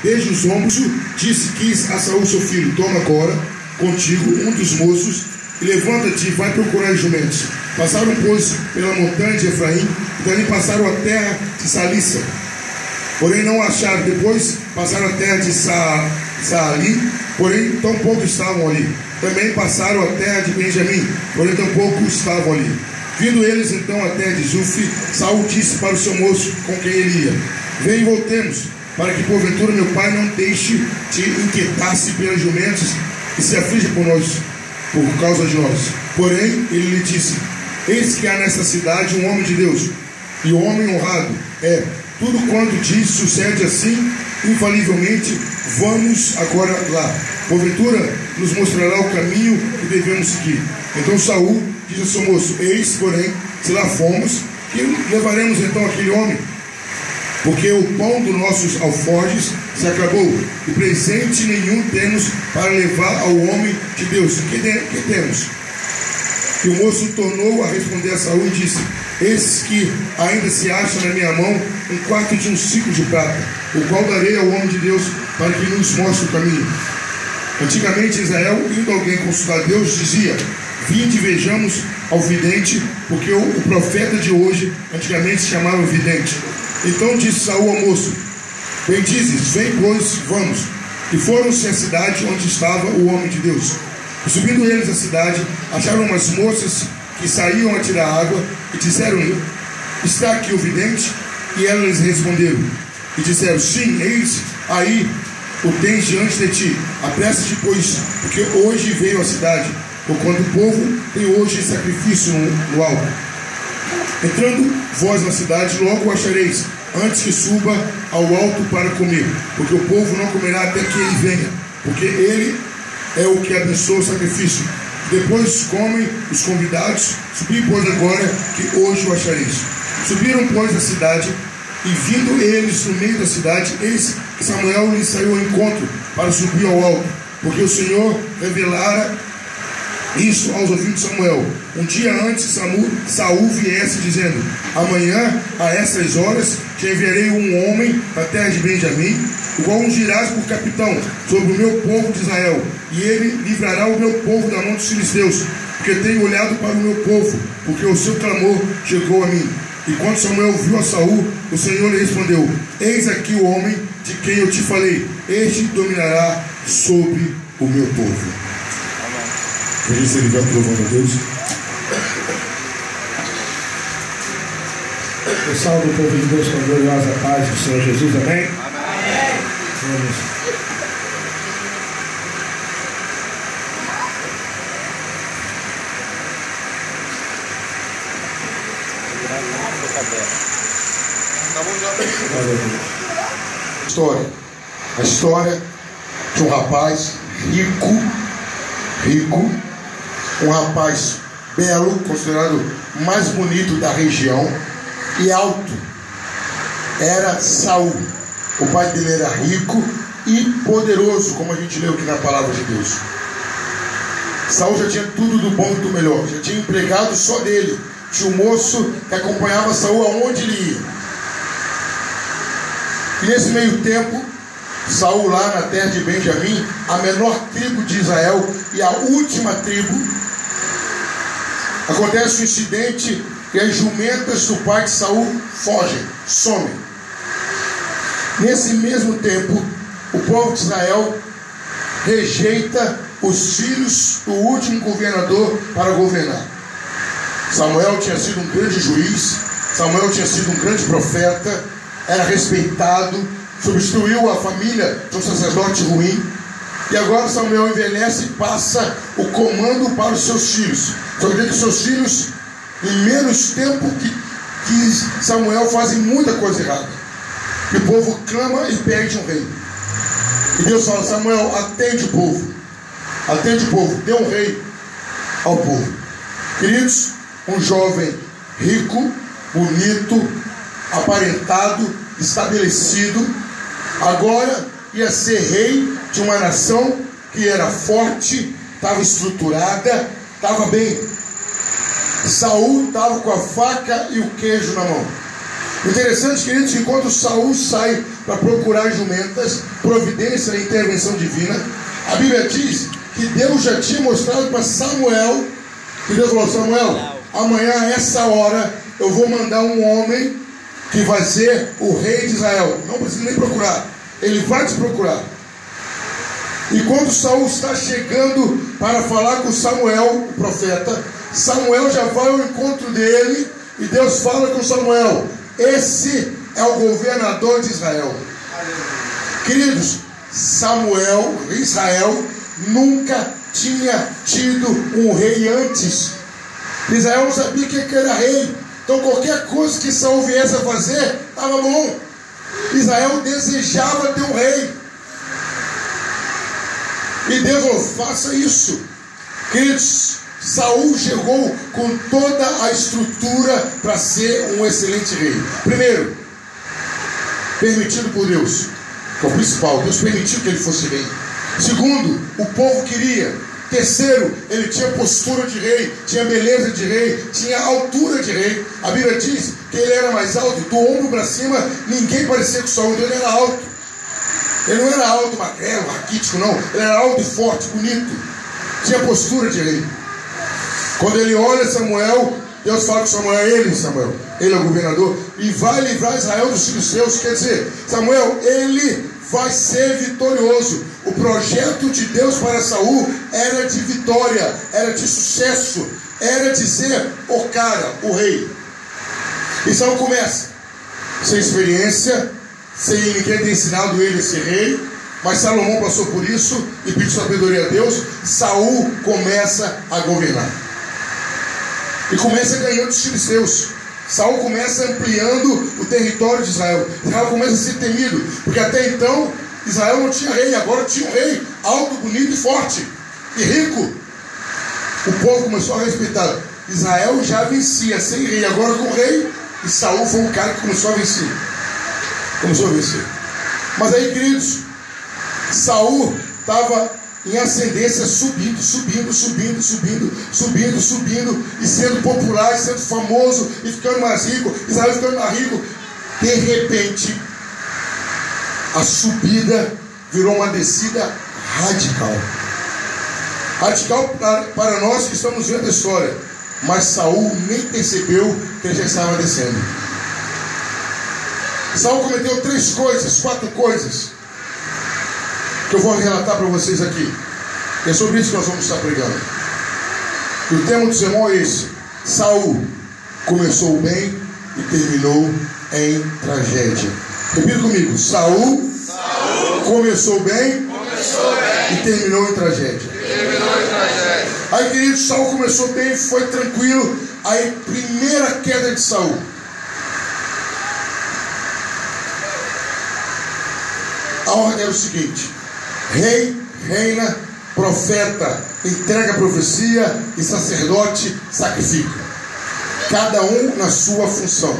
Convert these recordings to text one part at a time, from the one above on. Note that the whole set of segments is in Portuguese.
Desde os ombros, quis a Saul seu filho: toma agora contigo um dos moços e levanta-te e vai procurar jumentos. Passaram, pois, pela montanha de Efraim e dali passaram a terra de Salissa, porém não acharam. Depois passaram a terra de Saali, porém tampouco estavam ali. Também passaram a terra de Benjamim, porém tampouco estavam ali. Vindo eles então a terra de Zuf, Saul disse para o seu moço com quem ele ia: vem e voltemos, para que porventura meu pai não deixe te inquietar-se pelos jumentos e se aflige por causa de nós. Porém ele lhe disse: eis que há nesta cidade um homem de Deus, e homem honrado é. Tudo quanto diz sucede assim infalivelmente. Vamos agora lá, porventura nos mostrará o caminho que devemos seguir. Então Saul disse ao seu moço: eis, porém, se lá fomos, que levaremos então aquele homem? Porque o pão dos nossos alforjes se acabou, e presente nenhum temos para levar ao homem de Deus. Que temos? E o moço tornou a responder a Saul e disse: eis que ainda se acha na minha mão um quarto de um ciclo de prata, o qual darei ao homem de Deus para que nos mostre o caminho. Antigamente Israel, indo alguém consultar Deus, dizia: vinde e vejamos ao vidente, porque o profeta de hoje antigamente se chamava vidente. Então disse Saul ao moço: bem dizes, vem pois, vamos. E foram-se à cidade onde estava o homem de Deus. E subindo eles à cidade, acharam umas moças que saíam a tirar água, e disseram-lhe: está aqui o vidente? E elas lhes responderam e disseram: sim, eis aí o tens diante de ti. Apressa-te, pois, porque hoje veio à cidade, porquanto o povo tem hoje sacrifício no alto. Entrando vós na cidade, logo o achareis, antes que suba ao alto para comer, porque o povo não comerá até que ele venha, porque ele é o que abençoa o sacrifício. Depois comem os convidados. Subi, pois, agora, que hoje o achareis. Subiram, pois, à cidade, e vindo eles no meio da cidade, eis que Samuel lhes saiu ao encontro para subir ao alto, porque o Senhor revelara isso aos ouvidos de Samuel um dia antes que Saul viesse, dizendo: amanhã a essas horas te enviarei um homem da terra de Benjamim, o qual ungirás por capitão sobre o meu povo de Israel, e ele livrará o meu povo da mão dos filisteus, porque tenho olhado para o meu povo, porque o seu clamor chegou a mim. E quando Samuel viu a Saul, o Senhor lhe respondeu: eis aqui o homem de quem eu te falei, este dominará sobre o meu povo. Veja se ele vai louvando a Deus. Eu salvo o povo de Deus com a gloriosa paz do Senhor Jesus, amém? Amém. Vamos. A história de um rapaz rico, um rapaz belo, considerado o mais bonito da região e alto. Era Saul. O pai dele era rico e poderoso, como a gente leu aqui na palavra de Deus. Saul já tinha tudo do bom e do melhor, já tinha empregado só dele. Tinha um moço que acompanhava Saul aonde ele ia. E nesse meio tempo, Saul, lá na terra de Benjamim, a menor tribo de Israel e a última tribo, acontece um incidente e as jumentas do pai de Saul fogem, somem. Nesse mesmo tempo, o povo de Israel rejeita os filhos do último governador para governar. Samuel tinha sido um grande juiz, Samuel tinha sido um grande profeta, era respeitado, substituiu a família de um sacerdote ruim, e agora Samuel envelhece e passa o comando para os seus filhos. Só que os seus filhos, em menos tempo que Samuel, fazem muita coisa errada, e o povo clama e pede um rei. E Deus fala: Samuel, atende o povo, dê um rei ao povo. Queridos, um jovem rico, bonito, aparentado, estabelecido, agora ia ser rei de uma nação que era forte, estava estruturada, estava bem. Saul estava com a faca e o queijo na mão. Interessante, queridos, que quando Saul sai para procurar jumentas, providência e intervenção divina. A Bíblia diz que Deus já tinha mostrado para Samuel, que Deus falou: Samuel, amanhã a essa hora eu vou mandar um homem que vai ser o rei de Israel. Não precisa nem procurar, ele vai te procurar. E quando Saul está chegando para falar com Samuel, o profeta, Samuel já vai ao encontro dele e Deus fala com Samuel: esse é o governador de Israel. Queridos, Israel nunca tinha tido um rei antes. Israel não sabia que era rei. Então qualquer coisa que Saul viesse a fazer estava bom. Israel desejava ter um rei. E Deus falou: faça isso. Queridos, Saul chegou com toda a estrutura para ser um excelente rei. Primeiro, permitido por Deus, que é o principal. Deus permitiu que ele fosse rei. Segundo, o povo queria. Terceiro, ele tinha postura de rei, tinha beleza de rei, tinha altura de rei. A Bíblia diz que ele era mais alto, do ombro para cima, ninguém parecia com Saul. Ele era alto. Ele não era alto, magrelo, raquítico, não. Ele era alto e forte, bonito. Tinha postura de rei. Quando ele olha Samuel, Deus fala com Samuel: Samuel, ele é o governador e vai livrar Israel dos filisteus. Quer dizer, Samuel, ele vai ser vitorioso. O projeto de Deus para Saul era de vitória, era de sucesso, era de ser o cara, o rei. E Saul começa sem experiência, sem ninguém ter ensinado ele a ser rei, mas Salomão passou por isso e pediu sabedoria a Deus. Saul começa a governar e começa ganhando os filisteus. Saul começa ampliando o território de Israel. Israel começa a ser temido, porque até então Israel não tinha rei, agora tinha um rei alto, bonito e forte e rico. O povo começou a respeitar. Israel já vencia sem rei, agora com rei, e Saul foi um cara que começou a vencer. Mas aí, queridos, Saul estava em ascendência, subindo, e sendo popular, e sendo famoso, e ficando mais rico. Israel ficando mais rico. De repente, a subida virou uma descida radical. Radical para nós que estamos vendo a história. Mas Saul nem percebeu que ele já estava descendo. Saul cometeu 4 coisas, que eu vou relatar para vocês aqui. E é sobre isso que nós vamos estar pregando. E o tema do sermão é esse: Saul começou bem e terminou em tragédia. Repita comigo: Saul começou bem e terminou em tragédia. Aí, queridos, Saul começou bem, foi tranquilo. Aí, primeira queda de Saul. A ordem era o seguinte: rei, reina, profeta entrega a profecia e sacerdote sacrifica. Cada um na sua função.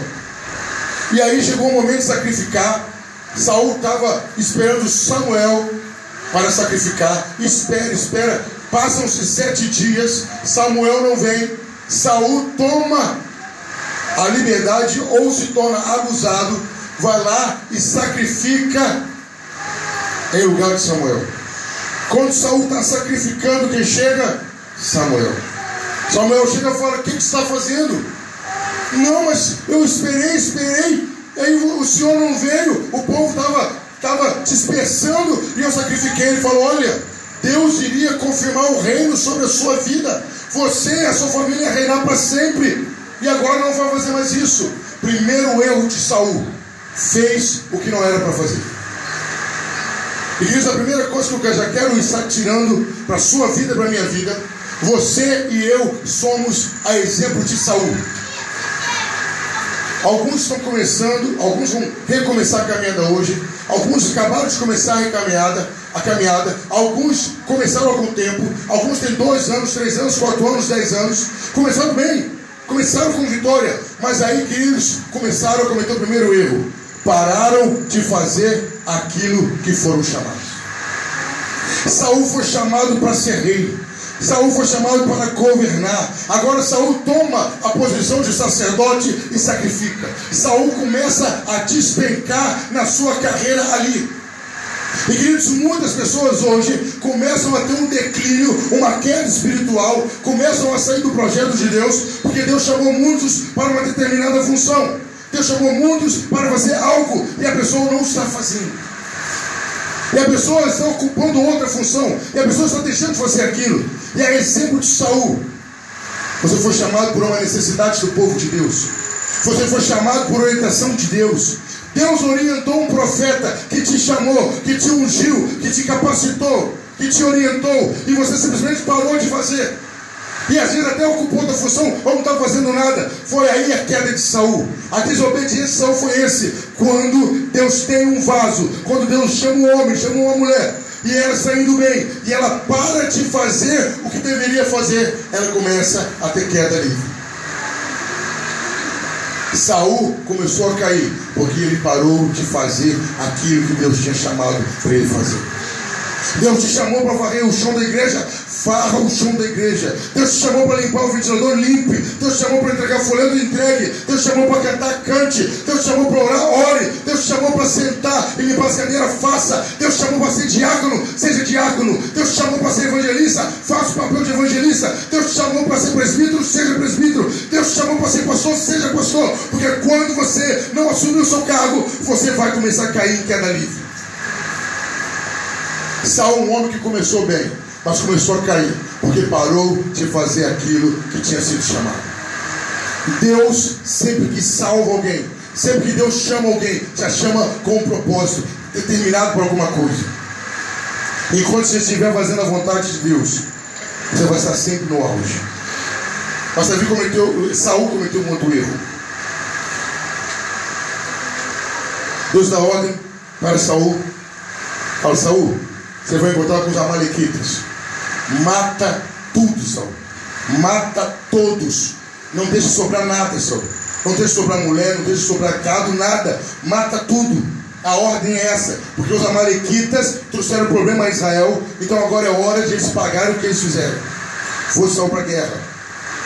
E aí chegou o momento de sacrificar. Saul estava esperando Samuel para sacrificar. Espera. Passam-se 7 dias. Samuel não vem. Saul toma a liberdade ou se torna abusado. Vai lá e sacrifica em lugar de Samuel. Quando Saul está sacrificando, quem chega? Samuel. Samuel chega e fala: o que você está fazendo? Não, mas eu esperei. Aí o senhor não veio. O povo estava dispersando e eu sacrifiquei. Ele falou: olha, Deus iria confirmar o reino sobre a sua vida. Você e a sua família ia reinar para sempre. E agora não vai fazer mais isso. Primeiro erro de Saul: fez o que não era para fazer. E queridos, a primeira coisa que eu já quero estar tirando para a sua vida e para a minha vida: você e eu somos a exemplo de Saul. Alguns estão começando, alguns vão recomeçar a caminhada hoje, alguns acabaram de começar a caminhada, alguns começaram há algum tempo, alguns têm 2 anos, 3 anos, 4 anos, 10 anos, começaram bem, começaram com vitória, mas aí, queridos, começaram a cometer o primeiro erro: pararam de fazer aquilo que foram chamados. Saul foi chamado para ser rei. Saul foi chamado para governar. Agora Saul toma a posição de sacerdote e sacrifica. Saul começa a despencar na sua carreira ali. E queridos, muitas pessoas hoje começam a ter um declínio, uma queda espiritual, começam a sair do projeto de Deus, porque Deus chamou muitos para uma determinada função. Deus chamou muitos para fazer algo e a pessoa não está fazendo. E a pessoa está ocupando outra função, e a pessoa está deixando de fazer aquilo. E a exemplo de Saul, você foi chamado por uma necessidade do povo de Deus. Você foi chamado por orientação de Deus. Deus orientou um profeta que te chamou, que te ungiu, que te capacitou, que te orientou, e você simplesmente parou de fazer. E às vezes até ocupou outra função, ou não estava fazendo nada. Foi aí a queda de Saul. A desobediência de Saul foi esse. Quando Deus tem um vaso, quando Deus chama um homem, chama uma mulher, e ela está indo bem, e ela para de fazer o que deveria fazer, ela começa a ter queda livre. Saul começou a cair, porque ele parou de fazer aquilo que Deus tinha chamado para ele fazer. Deus te chamou para varrer o chão da igreja, varra o chão da igreja. Deus te chamou para limpar o ventilador, limpe. Deus te chamou para entregar folheto, entregue. Deus te chamou para cantar, cante. Deus te chamou para orar, ore. Deus te chamou para sentar e limpar as cadeiras, faça. Deus te chamou para ser diácono, seja diácono. Deus te chamou para ser evangelista, faça o papel de evangelista. Deus te chamou para ser presbítero, seja presbítero. Deus te chamou para ser pastor, seja pastor. Porque quando você não assumir o seu cargo, você vai começar a cair em queda livre. Saul, um homem que começou bem, mas começou a cair, porque parou de fazer aquilo que tinha sido chamado. Deus sempre que salva alguém, sempre que Deus chama alguém, já chama com um propósito, determinado por alguma coisa. Enquanto você estiver fazendo a vontade de Deus, você vai estar sempre no auge. Mas Saul cometeu um outro erro. Deus dá ordem para Saul. Fala: Saul, você vai encontrar com os amalequitas. Mata tudo, Saul. Mata todos. Não deixe sobrar nada, Saul. Não deixe sobrar mulher, não deixe sobrar gado, nada. Mata tudo. A ordem é essa. Porque os amalequitas trouxeram problema a Israel. Então agora é hora de eles pagarem o que eles fizeram. Fosse Saul para a guerra.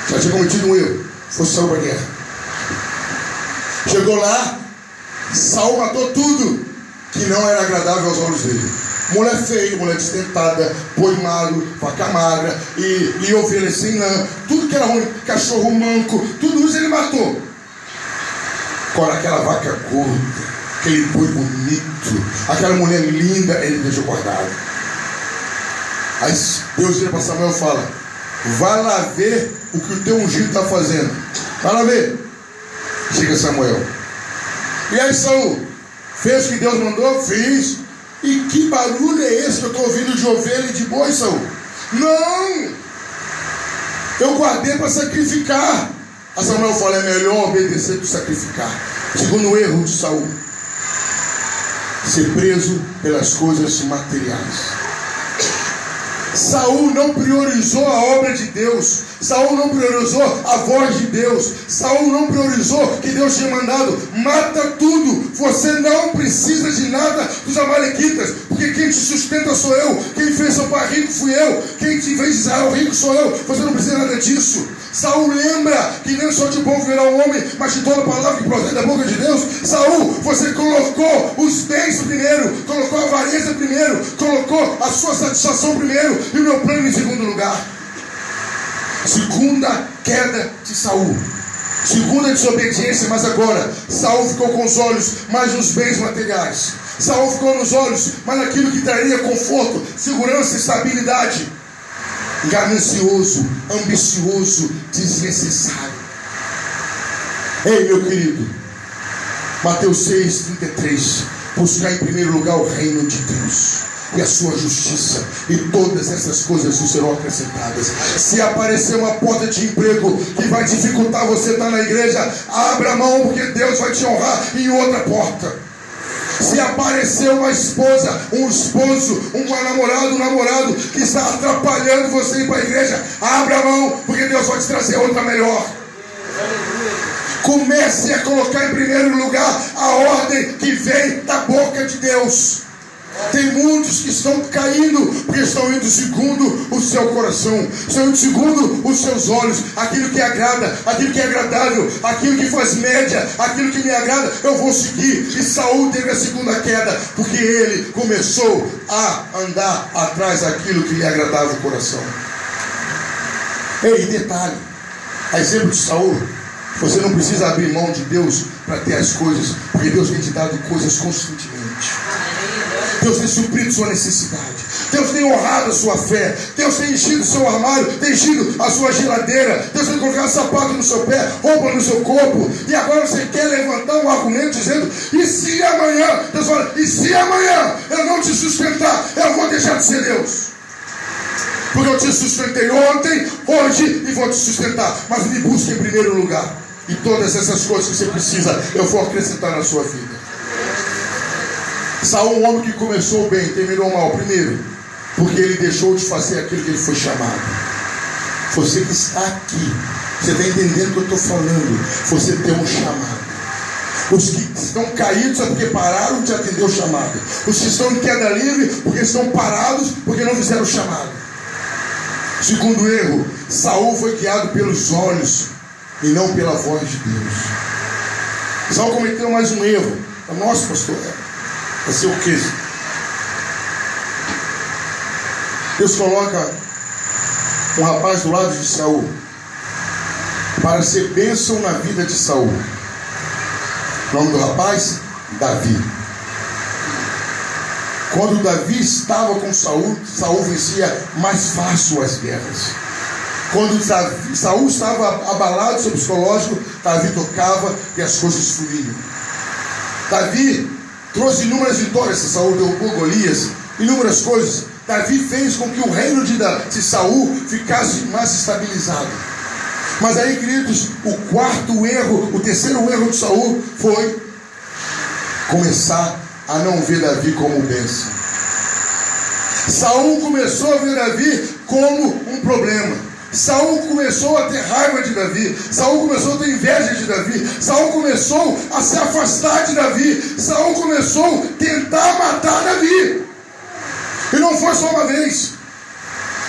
Já tinha cometido um erro. Fosse Saul para a guerra. Chegou lá, Saul matou tudo que não era agradável aos olhos dele. Mulher feia, mulher desdentada, boi magro, vaca magra, e ovelha sem lã, tudo que era ruim, cachorro manco, tudo isso ele matou. Agora aquela vaca gorda, aquele boi bonito, aquela mulher linda, ele deixou guardado. Aí Deus vira para Samuel e fala: vai lá ver o que o teu ungido está fazendo. Vai lá ver. Chega Samuel. E aí Saul, fez o que Deus mandou? Fiz. E que barulho é esse que eu estou ouvindo de ovelha e de boi, Saul? Não! Eu guardei para sacrificar. A Samuel fala: é melhor obedecer do que sacrificar. Segundo erro de Saul, ser preso pelas coisas materiais. Saul não priorizou a obra de Deus. Saul não priorizou a voz de Deus. Saul não priorizou que Deus tinha mandado. Mata tudo. Você não precisa de nada dos amalequitas, porque quem te sustenta sou eu. Quem fez seu pai rico fui eu. Quem te fez Israel rico sou eu. Você não precisa nada disso. Saul lembra que nem só de bom virá um homem, mas de toda palavra que procede da boca de Deus. Saul, você colocou os bens primeiro, colocou a avareza primeiro, colocou a sua satisfação primeiro e o meu plano em segundo lugar. Segunda queda de Saul. Segunda desobediência, mas agora Saul ficou com os olhos mais nos bens materiais. Saul ficou nos olhos mais naquilo que traria conforto, segurança e estabilidade. Ganancioso, ambicioso, desnecessário. Ei, meu querido, Mateus 6,33: buscar em primeiro lugar o reino de Deus e a sua justiça, e todas essas coisas lhe serão acrescentadas. Se aparecer uma porta de emprego que vai dificultar você estar na igreja, abra a mão, porque Deus vai te honrar em outra porta. Se aparecer uma esposa, um esposo, um namorado que está atrapalhando você ir para a igreja, abra a mão, porque Deus vai te trazer outra melhor. Comece a colocar em primeiro lugar a ordem que vem da boca de Deus. Tem muitos que estão caindo porque estão indo segundo o seu coração, estão indo segundo os seus olhos, aquilo que agrada, aquilo que é agradável, aquilo que faz média, aquilo que me agrada, eu vou seguir. E Saul teve a segunda queda porque ele começou a andar atrás daquilo que lhe agradava o coração. Ei, detalhe, a exemplo de Saul, você não precisa abrir mão de Deus para ter as coisas, porque Deus tem te dado coisas constantemente. Deus tem suprido sua necessidade, Deus tem honrado a sua fé, Deus tem enchido o seu armário, tem enchido a sua geladeira, Deus tem colocado sapato no seu pé, roupa no seu corpo, e agora você quer levantar um argumento dizendo: e se amanhã, Deus fala, e se amanhã eu não te sustentar, eu vou deixar de ser Deus, porque eu te sustentei ontem, hoje e vou te sustentar, mas me busque em primeiro lugar, e todas essas coisas que você precisa eu vou acrescentar na sua vida. Saul, um homem que começou bem, terminou mal. Primeiro, porque ele deixou de fazer aquilo que ele foi chamado. Você que está aqui, você está entendendo o que eu estou falando? Você tem um chamado. Os que estão caídos é porque pararam de atender o chamado. Os que estão em queda livre porque estão parados porque não fizeram o chamado. Segundo erro, Saul foi guiado pelos olhos e não pela voz de Deus. Saul cometeu mais um erro. Nossa, pastor, vai ser o quê? Deus coloca um rapaz do lado de Saul para ser bênção na vida de Saul. O nome do rapaz? Davi. Quando Davi estava com Saul, Saul vencia mais fácil as guerras. Quando Saul estava abalado seu psicológico, Davi tocava e as coisas fluíam. Davi trouxe inúmeras vitórias. Saul derrubou Golias, inúmeras coisas. Davi fez com que o reino de Saul ficasse mais estabilizado. Mas aí, queridos, o terceiro erro de Saul foi começar a não ver Davi como bênção. Saul começou a ver Davi como um problema. Saul começou a ter raiva de Davi. Saul começou a ter inveja de Davi. Saul começou a se afastar de Davi. Saul começou a tentar matar Davi. E não foi só uma vez.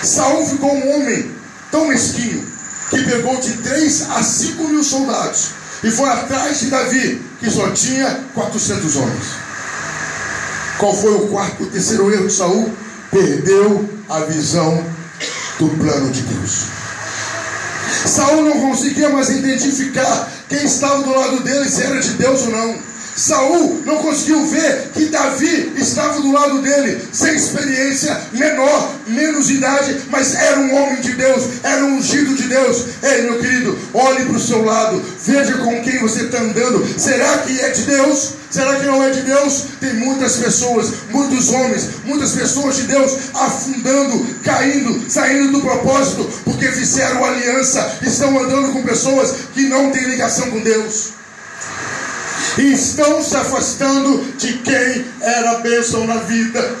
Saul ficou um homem tão mesquinho que pegou de 3 a 5 mil soldados e foi atrás de Davi, que só tinha 400 homens. Qual foi o terceiro erro de Saul? Perdeu a visão do plano de Deus. Saul não conseguia mais identificar quem estava do lado dele, se era de Deus ou não. Saul não conseguiu ver que Davi estava do lado dele, sem experiência, menor, menos idade, mas era um homem de Deus, era um ungido de Deus. Ei, meu querido, olhe para o seu lado, veja com quem você está andando. Será que é de Deus? Será que não é de Deus? Tem muitas pessoas, muitos homens, muitas pessoas de Deus afundando, caindo, saindo do propósito, porque fizeram aliança, estão andando com pessoas que não têm ligação com Deus. E estão se afastando de quem era bênção na vida.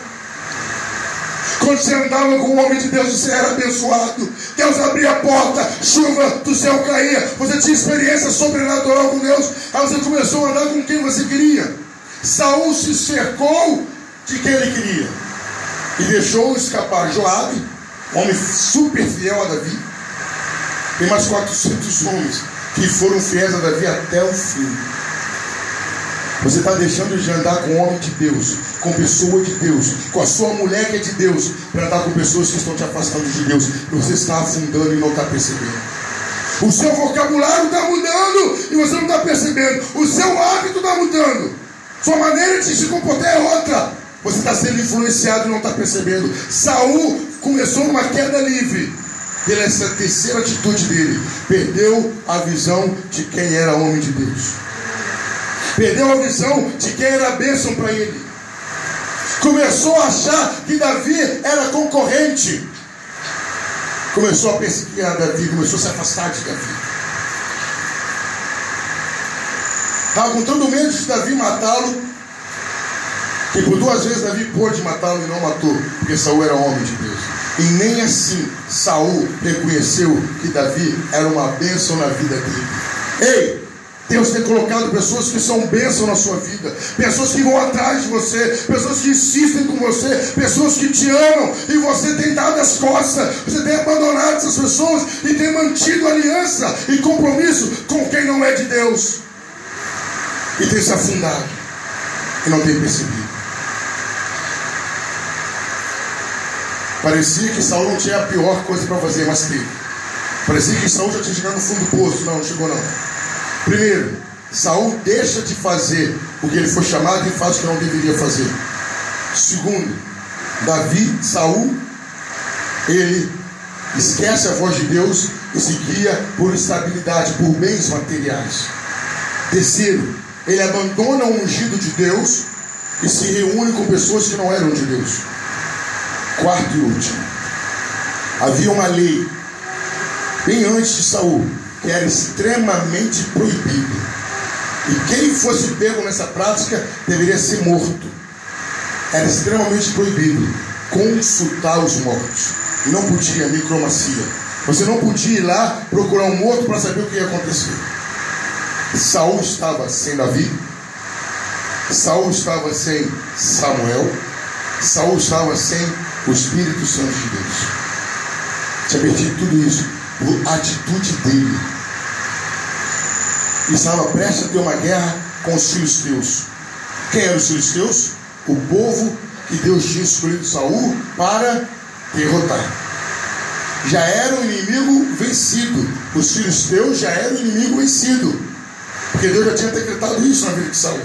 Quando você andava com o homem de Deus, você era abençoado. Deus abria a porta, chuva do céu caía. Você tinha experiência sobrenatural com Deus. Aí você começou a andar com quem você queria. Saul se cercou de quem ele queria e deixou escapar Joabe, homem super fiel a Davi, e mais 400 homens que foram fiéis a Davi até o fim. Você está deixando de andar com homem de Deus, com pessoa de Deus, com a sua mulher que é de Deus, para andar com pessoas que estão te afastando de Deus. E você está afundando e não está percebendo. O seu vocabulário está mudando e você não está percebendo. O seu hábito está mudando. Sua maneira de se comportar é outra. Você está sendo influenciado e não está percebendo. Saul começou uma queda livre pela essa terceira atitude dele. Perdeu a visão de quem era homem de Deus. Perdeu a visão de quem era a bênção para ele. Começou a achar que Davi era concorrente. Começou a perseguir a Davi, começou a se afastar de Davi. Estava com tanto medo de Davi matá-lo, que por 2 vezes Davi pôde matá-lo e não matou, porque Saul era homem de Deus. E nem assim Saul reconheceu que Davi era uma bênção na vida dele. Ei! Deus tem colocado pessoas que são bênção na sua vida, pessoas que vão atrás de você, pessoas que insistem com você, pessoas que te amam, e você tem dado as costas, você tem abandonado essas pessoas e tem mantido aliança e compromisso com quem não é de Deus, e tem se afundado e não tem percebido. Parecia que Saul não tinha a pior coisa para fazer, mas teve. Parecia que Saul já tinha chegado no fundo do poço. Não chegou não. Primeiro, Saul deixa de fazer o que ele foi chamado e faz o que não deveria fazer. Segundo, Saul, ele esquece a voz de Deus e se guia por estabilidade, por bens materiais. Terceiro, ele abandona o ungido de Deus e se reúne com pessoas que não eram de Deus. Quarto e último, havia uma lei bem antes de Saul que era extremamente proibido, e quem fosse pego nessa prática deveria ser morto. Era extremamente proibido consultar os mortos. Não podia necromancia. Você não podia ir lá procurar um morto para saber o que ia acontecer. Saul estava sem Davi, Saul estava sem Samuel, Saul estava sem o Espírito Santo de Deus. Tinha perdido tudo isso por atitude dele. E estava prestes a ter uma guerra com os filisteus. Quem eram os filisteus? O povo que Deus tinha escolhido Saul para derrotar. Já era o inimigo vencido. Os filisteus já eram o inimigo vencido, porque Deus já tinha decretado isso na vida de Saul.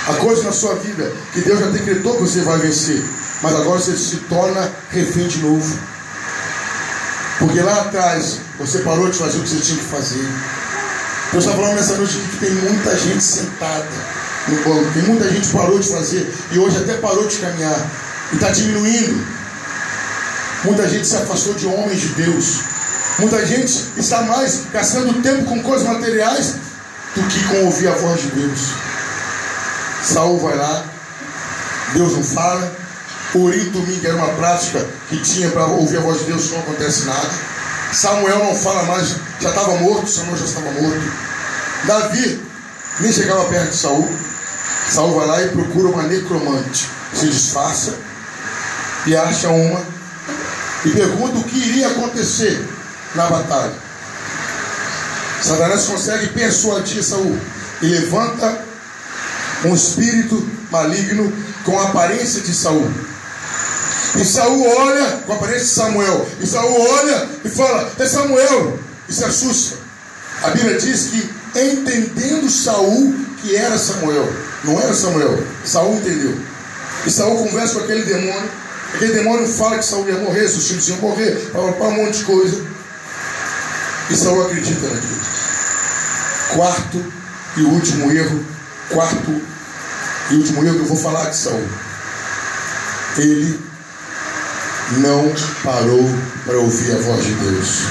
A coisa na sua vida que Deus já decretou que você vai vencer, mas agora você se torna refém de novo, porque lá atrás você parou de fazer o que você tinha que fazer. Deus está falando nessa noite que tem muita gente sentada no banco, tem muita gente que parou de fazer e hoje até parou de caminhar e está diminuindo. Muita gente se afastou de homens de Deus. Muita gente está mais gastando tempo com coisas materiais do que com ouvir a voz de Deus. Saul vai lá, Deus não fala. Urim e Tumim, que era uma prática que tinha para ouvir a voz de Deus, não acontece nada. Samuel não fala mais, já estava morto, Samuel já estava morto. Davi nem chegava perto de Saul. Saul vai lá e procura uma necromante, se disfarça e acha uma e pergunta o que iria acontecer na batalha. Satanás consegue persuadir Saul e levanta um espírito maligno com a aparência de Saul. E Saul olha com a aparência de Samuel. E Saul olha e fala: é Samuel. E se assusta. A Bíblia diz que entendendo Saul que era Samuel, não era Samuel, Saul entendeu. E Saul conversa com aquele demônio. Aquele demônio fala que Saul ia morrer, seus filhos iam morrer, fala um monte de coisa. E Saul acredita naquilo. Quarto e último erro que eu vou falar de Saul. Ele não parou para ouvir a voz de Deus.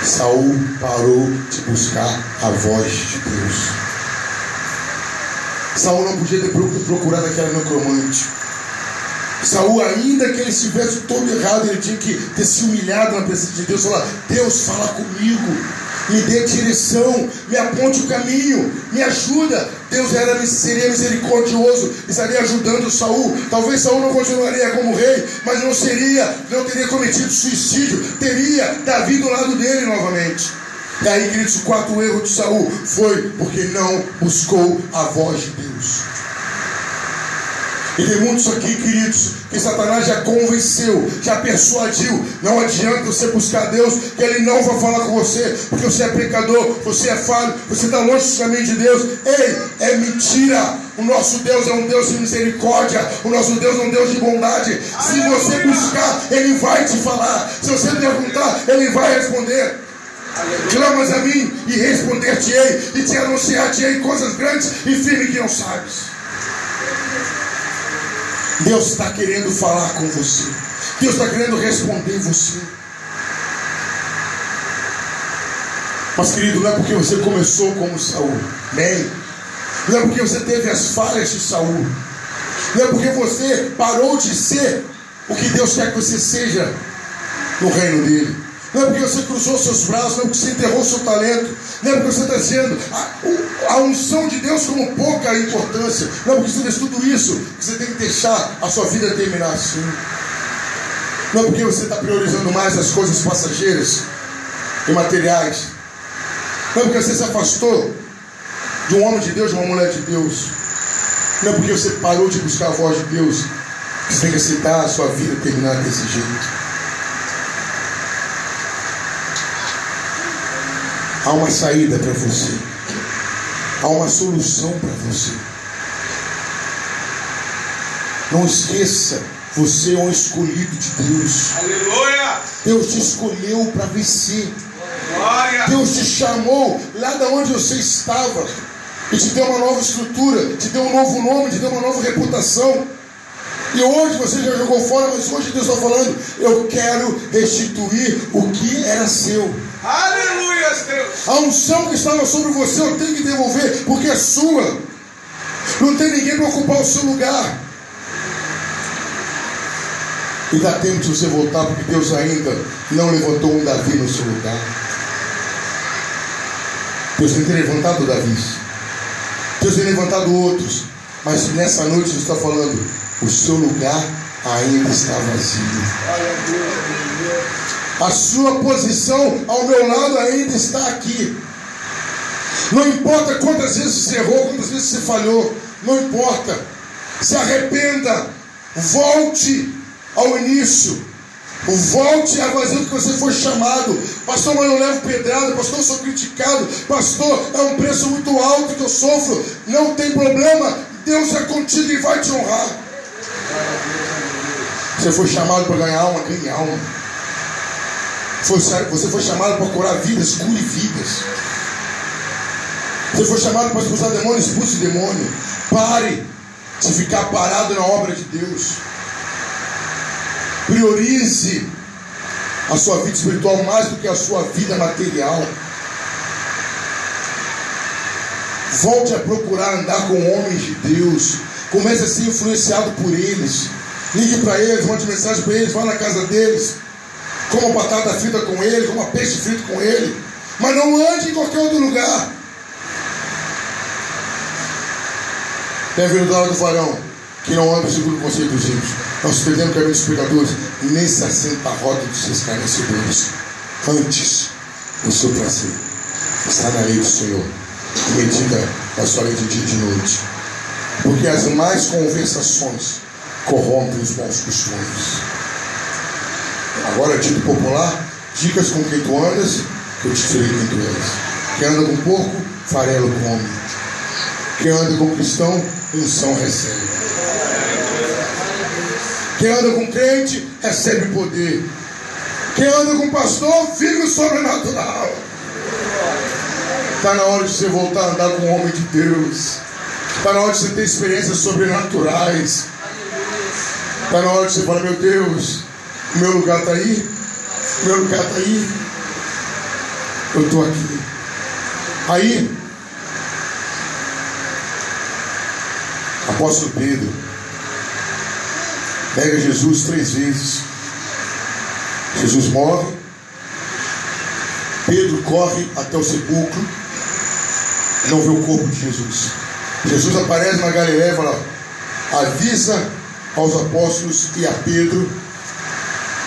Saul parou de buscar a voz de Deus. Saul não podia ter procurado aquela necromante. Saul, ainda que ele estivesse todo errado, ele tinha que ter se humilhado na presença de Deus, falar: Deus, fala comigo, me dê direção, me aponte o caminho, me ajuda. Deus seria misericordioso, estaria ajudando Saul. Talvez Saul não continuaria como rei, mas não teria cometido suicídio, teria Davi do lado dele novamente. E aí, queridos, o quarto erro de Saul foi porque não buscou a voz de Deus. E tem muitos aqui, queridos, que Satanás já convenceu, já persuadiu. Não adianta você buscar Deus, que Ele não vai falar com você, porque você é pecador, você é falho, você está longe do caminho de Deus. Ei, é mentira. O nosso Deus é um Deus de misericórdia, o nosso Deus é um Deus de bondade. Se você buscar, Ele vai te falar. Se você perguntar, Ele vai responder. Clamas a mim e responder-te-ei, e te anunciar-te-ei coisas grandes e firmes que não sabes. Deus está querendo falar com você. Deus está querendo responder você. Mas, querido, não é porque você começou como Saul, nem. Não é porque você teve as falhas de Saul. Não é porque você parou de ser o que Deus quer que você seja no reino dele. Não é porque você cruzou seus braços, não é porque você enterrou seu talento, não é porque você está dizendo a unção de Deus como pouca importância, não é porque você fez tudo isso que você tem que deixar a sua vida terminar assim. Não é porque você está priorizando mais as coisas passageiras e materiais, não é porque você se afastou de um homem de Deus, de uma mulher de Deus, não é porque você parou de buscar a voz de Deus que você tem que aceitar a sua vida terminar desse jeito. Há uma saída para você. Há uma solução para você. Não esqueça, você é um escolhido de Deus. Aleluia! Deus te escolheu para vencer. Glória! Deus te chamou lá de onde você estava e te deu uma nova estrutura, te deu um novo nome, te deu uma nova reputação. E hoje você já jogou fora, mas hoje Deus está falando: eu quero restituir o que era seu. Aleluia, Deus! A unção que estava sobre você eu tenho que devolver, porque é sua. Não tem ninguém para ocupar o seu lugar. E dá tempo de você voltar, porque Deus ainda não levantou um Davi no seu lugar. Deus tem que ter levantado Davi. Deus tem levantado outros. Mas nessa noite Deus está falando: o seu lugar ainda está vazio. A sua posição ao meu lado ainda está aqui. Não importa quantas vezes você errou, quantas vezes você falhou, não importa. Se arrependa, volte ao início, volte a fazer o que você foi chamado. Pastor, mas eu levo pedrada, pastor, eu sou criticado, pastor, é um preço muito alto que eu sofro. Não tem problema, Deus é contigo e vai te honrar. Você foi chamado para ganhar alma, ganhe alma. Você foi chamado para curar vidas, cure vidas. Você foi chamado para expulsar demônio, expulse demônio. Pare de ficar parado na obra de Deus. Priorize a sua vida espiritual mais do que a sua vida material. Volte a procurar andar com homens de Deus. Comece a ser influenciado por eles. Ligue para eles, mande mensagem para eles, vá na casa deles. Coma batata frita com ele, coma peixe frito com ele. Mas não ande em qualquer outro lugar. Tem vindo da hora do varão que não anda segundo o conceito dos ímpios. Não se perdendo o caminho dos pecadores, nem se assenta a roda dos escarnecedores. Antes, o seu prazer está na lei do Senhor, medida na sua lei de dia e de noite. Porque as más conversações corrompem os bons costumes. Agora, dito popular: dicas com quem tu andas, que eu te direi quem tu és. Quem anda com porco, farelo come. Quem anda com cristão, unção recebe. Quem anda com crente, recebe poder. Quem anda com pastor, vive o sobrenatural. Está na hora de você voltar a andar com o homem de Deus. Está na hora de você ter experiências sobrenaturais. Está na hora de você falar: meu Deus, o meu lugar está aí. O meu lugar está aí. Eu estou aqui. Aí, apóstolo Pedro nega Jesus 3 vezes. Jesus morre. Pedro corre até o sepulcro, não vê o corpo de Jesus. Jesus aparece na Galileia e fala: avisa aos apóstolos e a Pedro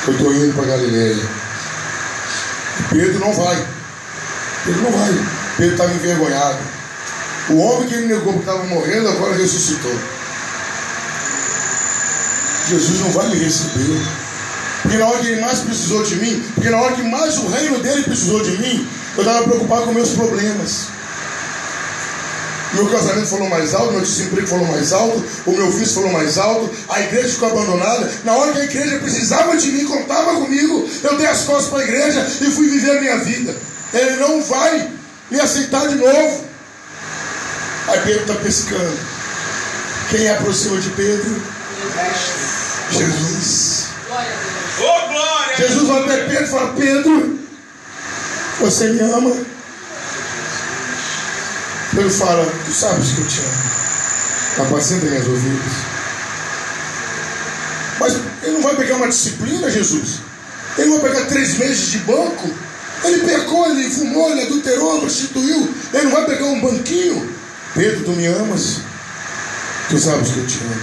que eu estou indo para Galileia. E Pedro não vai. Pedro não vai. Pedro estava envergonhado. O homem que ele negou que estava morrendo agora ressuscitou. Jesus não vai me receber. Porque na hora que ele mais precisou de mim, porque na hora que mais o reino dele precisou de mim, eu estava preocupado com meus problemas. Meu casamento falou mais alto, meu desemprego falou mais alto, o meu vício falou mais alto, a igreja ficou abandonada. Na hora que a igreja precisava de mim, contava comigo, eu dei as costas para a igreja e fui viver a minha vida. Ele não vai me aceitar de novo. Aí Pedro está pescando. Quem aproxima de Pedro? Jesus. Oh, glória! Jesus vai até Pedro e fala: Pedro, você me ama? Pedro fala: tu sabes que eu te amo. Apacenta minhas ovelhas. Mas ele não vai pegar uma disciplina, Jesus? Ele não vai pegar 3 meses de banco. Ele pecou, ele fumou, ele adulterou, prostituiu. Ele não vai pegar um banquinho. Pedro, tu me amas? Tu sabes que eu te amo.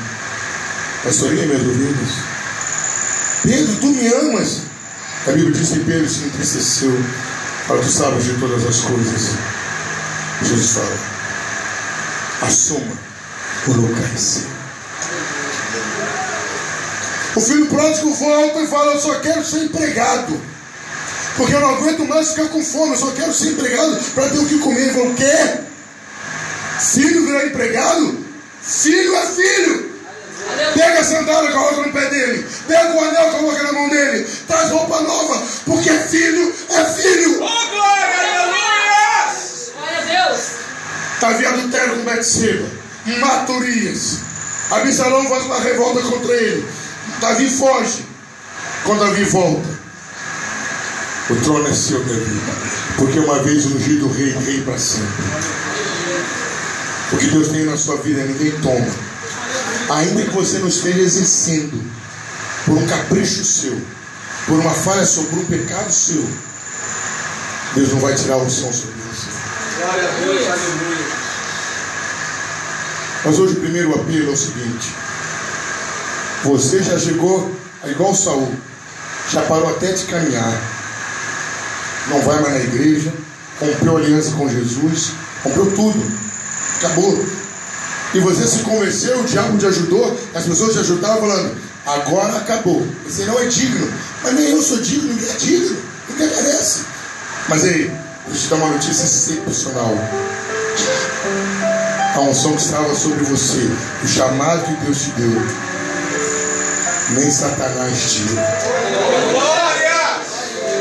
Pastoreia minhas ovelhas. Pedro, tu me amas? A Bíblia diz que Pedro se entristeceu. Fala, tu sabes de todas as coisas. Jesus fala, assuma o lugar em si. O filho pródigo volta e fala, eu só quero ser empregado, porque eu não aguento mais ficar com fome, eu só quero ser empregado para ter o que comer. Ele falou, o quê? Filho virar empregado? Filho é filho. Pega a sandália, coloca no pé dele. Pega o anel, coloca na mão dele. Traz roupa nova, porque filho é filho. Oh, glória, aleluia! Glória a Deus. Davi adultera com Betseba, mata Urias. Absalão faz uma revolta contra ele. Davi foge. Quando Davi volta, o trono é seu, Davi, porque uma vez ungido rei, rei para sempre. O que Deus tem na sua vida ninguém toma, ainda que você não esteja exercendo por um capricho seu, por uma falha sua, por um pecado seu. Deus não vai tirar a unção sobre você. Glória a Deus, aleluia. Mas hoje o primeiro apelo é o seguinte: você já chegou igual Saul, já parou até de caminhar, não vai mais na igreja, rompeu aliança com Jesus, rompeu tudo, acabou. E você se convenceu, o diabo te ajudou, as pessoas te ajudavam falando, agora acabou, você não é digno. Mas nem eu sou digno, ninguém é digno, ninguém merece. Mas aí, vou te dar uma notícia excepcional. A unção que estava sobre você, o chamado que Deus te deu, nem Satanás tira. Glória!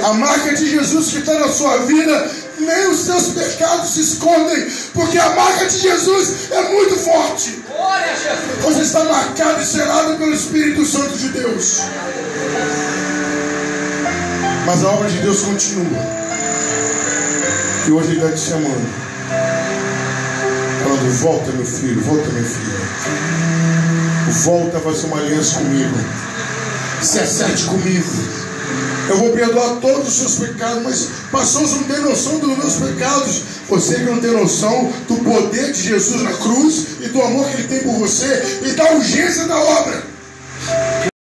A marca de Jesus que está na sua vida, nem os seus pecados se escondem, porque a marca de Jesus é muito forte. Glória a Jesus. Você está marcado e selado pelo Espírito Santo de Deus. Mas a obra de Deus continua. E hoje Ele está te chamando, falando, volta meu filho, volta minha filha. Volta, faça uma aliança comigo. Se acerte comigo. Eu vou perdoar todos os seus pecados. Mas pastor, você não tem noção dos meus pecados. Você que não tem noção do poder de Jesus na cruz e do amor que Ele tem por você e da urgência da obra.